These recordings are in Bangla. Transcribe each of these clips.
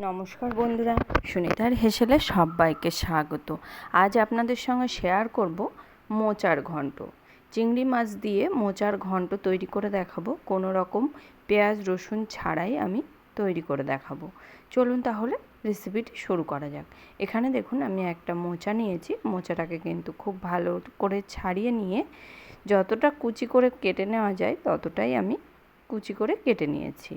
নমস্কার বন্ধুরা, সুনিতার হেসেলে সবাইকে স্বাগত। আজ আপনাদের সঙ্গে শেয়ার করব মোচার ঘন্ট। চিংড়ি মাছ দিয়ে মোচার ঘন্ট তৈরি করে দেখাবো। কোনো রকম পেঁয়াজ রসুন ছাড়াই আমি তৈরি করে দেখাবো। চলুন তাহলে রেসিপিটি শুরু করা যাক। এখানে দেখুন আমি একটা মোচা নিয়েছি। মোচাটাকে কিন্তু খুব ভালো করে ছাড়িয়ে নিয়ে যতটা কুচি করে কেটে নেওয়া যায় ততটাই আমি কুচি করে কেটে নিয়েছি।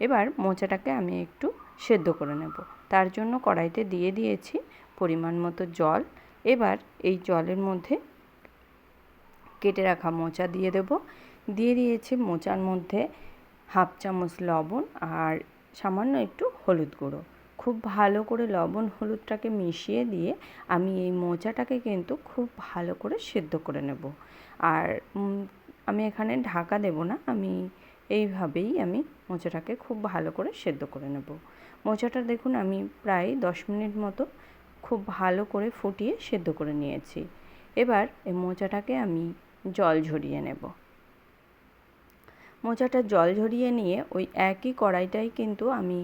এবার মোচাটাকে আমি একটু সেদ্ধ করে নেব। তার জন্য কড়াইতে দিয়ে দিয়েছি পরিমাণ মতো জল। এবার এই জলের মধ্যে কেটে রাখা মোচা দিয়ে দেব। দিয়ে দিয়েছি মোচার মধ্যে হাফ চামচ লবণ আর সামান্য একটু হলুদ গুঁড়ো। খুব ভালো করে লবণ হলুদটাকে মিশিয়ে দিয়ে আমি এই মোচাটাকে কিন্তু খুব ভালো করে সেদ্ধ করে নেব। আর আমি এখানে ঢাকা দেব না, আমি এইভাবেই আমি মোচাটাকে খুব ভালো করে সেদ্ধ করে নেব। মোচাটা দেখুন আমি প্রায় 10 মিনিট মতো খুব ভালো করে ফুটিয়ে সেদ্ধ করে নিয়েছি। এবার এই মোচাটাকে আমি জল ঝরিয়ে নেব। মোচাটা জল ঝরিয়ে নিয়ে ওই একই কড়াইটাই কিন্তু আমি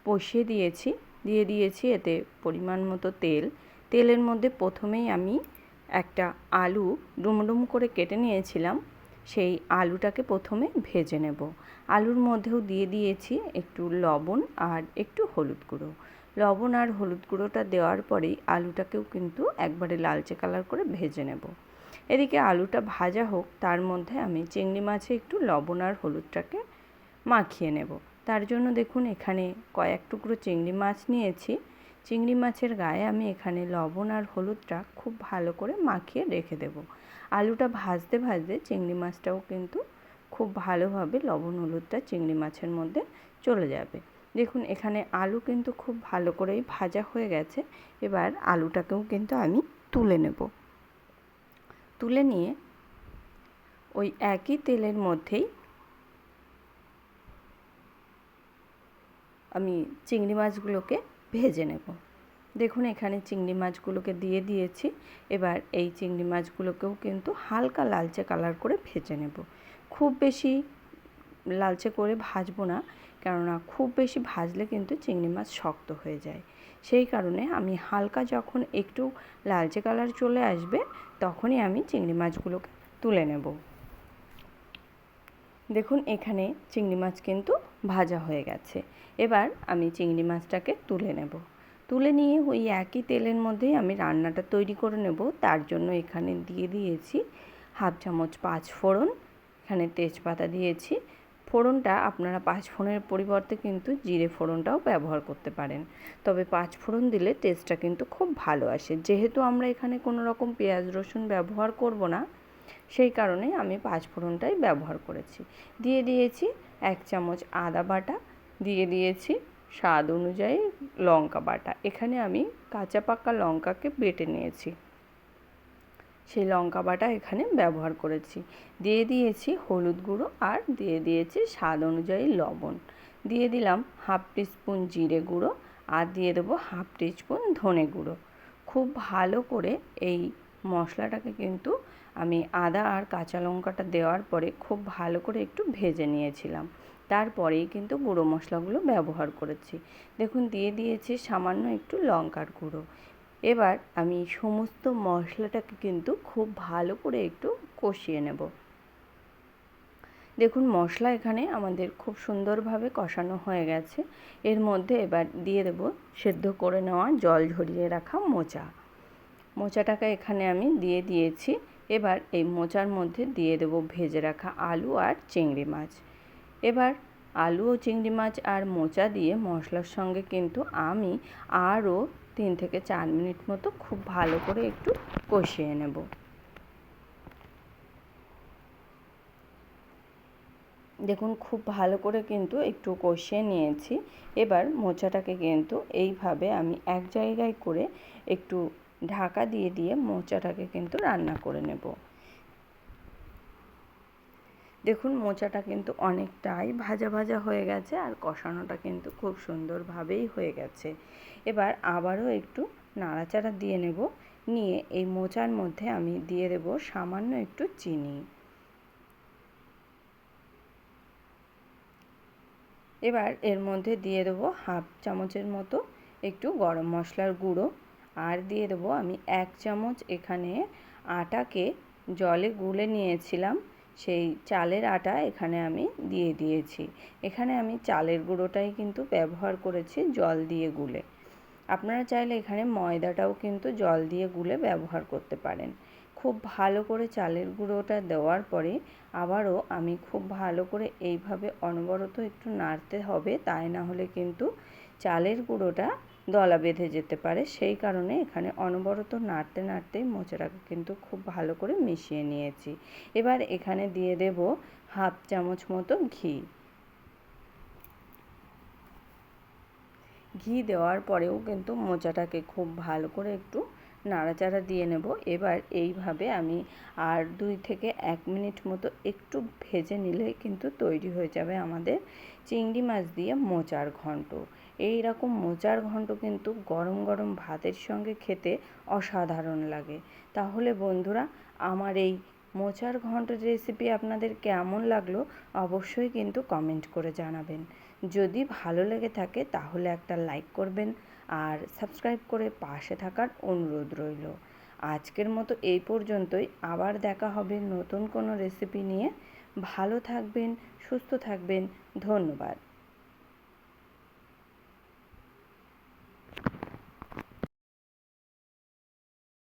বসিয়ে দিয়েছি। দিয়ে দিয়েছি এতে পরিমাণ মতো তেল। তেলের মধ্যে প্রথমেই আমি একটা আলু ডুমডুম করে কেটে নিয়েছিলাম, সেই আলুটাকে প্রথমে ভেজে নেব। আলুর মধ্যেও দিয়ে দিয়েছি একটু লবণ আর একটু হলুদ গুঁড়ো। লবণ আর হলুদ গুঁড়োটা দেওয়ার পরেই আলুটাকেও কিন্তু একবারে লালচে কালার করে ভেজে নেব। এদিকে আলুটা ভাজা হোক, তার মধ্যে আমি চিংড়ি মাছে একটু লবণ আর হলুদটাকে মাখিয়ে নেব। তার জন্য দেখুন এখানে কয়েক টুকরো চিংড়ি মাছ নিয়েছি। চিংড়ি মাছের গায়ে আমি এখানে লবণ আর হলুদটা খুব ভালো করে মাখিয়ে রেখে দেব। আলুটা ভাজতে ভাজতে চিংড়ি মাছটাও কিন্তু খুব ভালোভাবে লবণ হলুদটা চিংড়ি মাছের মধ্যে চলে যাবে। দেখুন এখানে আলু কিন্তু খুব ভালো করেই ভাজা হয়ে গেছে। এবার আলুটাকেও কিন্তু আমি তুলে নেব। তুলে নিয়ে ওই একই তেলের মধ্যেই আমি চিংড়ি মাছগুলোকে ভেজে নেব। দেখুন এখানে চিংড়ি মাছগুলোকে দিয়ে দিয়েছি। এবার এই চিংড়ি মাছগুলোকেও কিন্তু হালকা লালচে কালার করে ভেজে নেব। খুব বেশি লালচে করে ভাজবো না, কেননা খুব বেশি ভাজলে কিন্তু চিংড়ি মাছ শক্ত হয়ে যায়। সেই কারণে আমি হালকা যখন একটু লালচে কালার চলে আসবে তখনই আমি চিংড়ি মাছগুলোকে তুলে নেব। দেখুন এখানে চিংড়ি মাছ কিন্তু ভাজা হয়ে গেছে। এবার আমি চিংড়ি মাছটাকে তুলে নেব। তুলে নিয়ে ওই একই তেলের মধ্যেই আমি রান্নাটা তৈরি করে নেব। তার জন্য এখানে দিয়ে দিয়েছি হাফ চামচ পাঁচফোড়ন, এখানে তেজপাতা দিয়েছি। ফোড়নটা আপনারা পাঁচফোড়নের পরিবর্তে কিন্তু জিরে ফোড়নটাও ব্যবহার করতে পারেন, তবে পাঁচফোড়ন দিলে টেস্টটা কিন্তু খুব ভালো আসে। যেহেতু আমরা এখানে কোনো রকম পেঁয়াজ রসুন ব্যবহার করব না, সেই কারণে আমি পাঁচফোড়নটাই ব্যবহার করেছি। দিয়ে দিয়েছি 1 চামচ আদা বাটা, দিয়ে দিয়েছি স্বাদ অনুযায়ী লঙ্কা বাটা। এখানে আমি কাঁচা পাকা লঙ্কাকে বেটে নিয়েছি, সেই লঙ্কা বাটা এখানে ব্যবহার করেছি। দিয়ে দিয়েছি হলুদ গুঁড়ো আর দিয়ে দিয়েছি স্বাদ অনুযায়ী লবণ। দিয়ে দিলাম হাফ টিস্পুন জিরে গুঁড়ো আর দিয়ে দেবো হাফ টিস্পুন ধনে গুঁড়ো। খুব ভালো করে এই মশলাটাকে কিন্তু আমি আদা আর কাঁচা লঙ্কাটা দেওয়ার পরে খুব ভালো করে একটু ভেজে নিয়েছিলাম। তারপরেই কিন্তু গুঁড়ো মশলাগুলো ব্যবহার করেছি। দেখুন দিয়ে দিয়েছি সামান্য একটু লঙ্কার গুঁড়ো। এবার আমি সমস্ত মশলাটাকে কিন্তু খুব ভালো করে একটু কষিয়ে নেব। দেখুন মশলা এখানে আমাদের খুব সুন্দরভাবে কষানো হয়ে গেছে। এর মধ্যে এবার দিয়ে দেব সেদ্ধ করে নেওয়া জল ঝরিয়ে রাখা মোচাটাকে এখানে আমি দিয়ে দিয়েছি। এবার এই মোচার মধ্যে দিয়ে দেব ভেজে রাখা আলু আর চিংড়ি মাছ। এবার আলু ও চিংড়ি মাছ আর মোচা দিয়ে মশলার সঙ্গে কিন্তু আমি আরও 3 থেকে 4 মিনিট মতো খুব ভালো করে একটু কষিয়ে নেব। দেখুন খুব ভালো করে কিন্তু একটু কষিয়ে নিয়েছি। এবার মোচাটাকে কিন্তু এইভাবে আমি এক জায়গায় করে একটু ঢাকা দিয়ে দিয়ে মোচাটাকে কিন্তু রান্না করে নেব। দেখুন মোচাটা কিন্তু অনেকটাই ভাজা ভাজা হয়ে গেছে আর কষানোটা কিন্তু খুব সুন্দরভাবেই হয়ে গেছে। এবার আবারও একটু নাড়াচাড়া দিয়ে নেব। নিয়ে এই মোচার মধ্যে আমি দিয়ে দেব সামান্য একটু চিনি। এবার এর মধ্যে দিয়ে দেবো হাফ চামচের মতো একটু গরম মশলার গুঁড়ো, আর দিয়ে দেবো আমি 1 চামচ এখানে আটাকে জলে গুলে নিয়েছিলাম, সেই চালের আটা এখানে আমি দিয়ে দিয়েছি। এখানে আমি চালের গুঁড়োটাই কিন্তু ব্যবহার করেছি জল দিয়ে গুলে। আপনারা চাইলে এখানে ময়দাটাও কিন্তু জল দিয়ে গুলে ব্যবহার করতে পারেন। খুব ভালো করে চালের গুঁড়োটা দেওয়ার পরে আবারও আমি খুব ভালো করে এইভাবে অনবরত একটু নাড়তে হবে, তাই না হলে কিন্তু চালের গুঁড়োটা দলা বেঁধে যেতে পারে। সেই কারণে এখানে অনবরত নাড়তে নাড়তেই মোচাটাকে কিন্তু খুব ভালো করে মিশিয়ে নিয়েছি। এবার এখানে দিয়ে দেব হাফ চামচ মতো ঘি। ঘি দেওয়ার পরেও কিন্তু মোচাটাকে খুব ভালো করে একটু নাড়াচাড়া দিয়ে নেব। এবার এইভাবে আমি আর 2 থেকে 1 মিনিট মতো একটু ভেজে নিলেই কিন্তু তৈরি হয়ে যাবে আমাদের চিংড়ি মাছ দিয়ে মোচার ঘন্ট। এই রকম মোচার ঘন্ট কিন্তু গরম গরম ভাতের সঙ্গে খেতে অসাধারণ লাগে। তাহলে বন্ধুরা, আমার এই মোচার ঘন্টের রেসিপি আপনাদের কেমন লাগলো অবশ্যই কিন্তু কমেন্ট করে জানাবেন। যদি ভালো লেগে থাকে তাহলে একটা লাইক করবেন, আর সাবস্ক্রাইব করে পাশে থাকার অনুরোধ রইল। আজকের মতো এই পর্যন্তই, আবার দেখা হবে নতুন কোনো রেসিপি নিয়ে। ভালো থাকবেন, সুস্থ থাকবেন, ধন্যবাদ।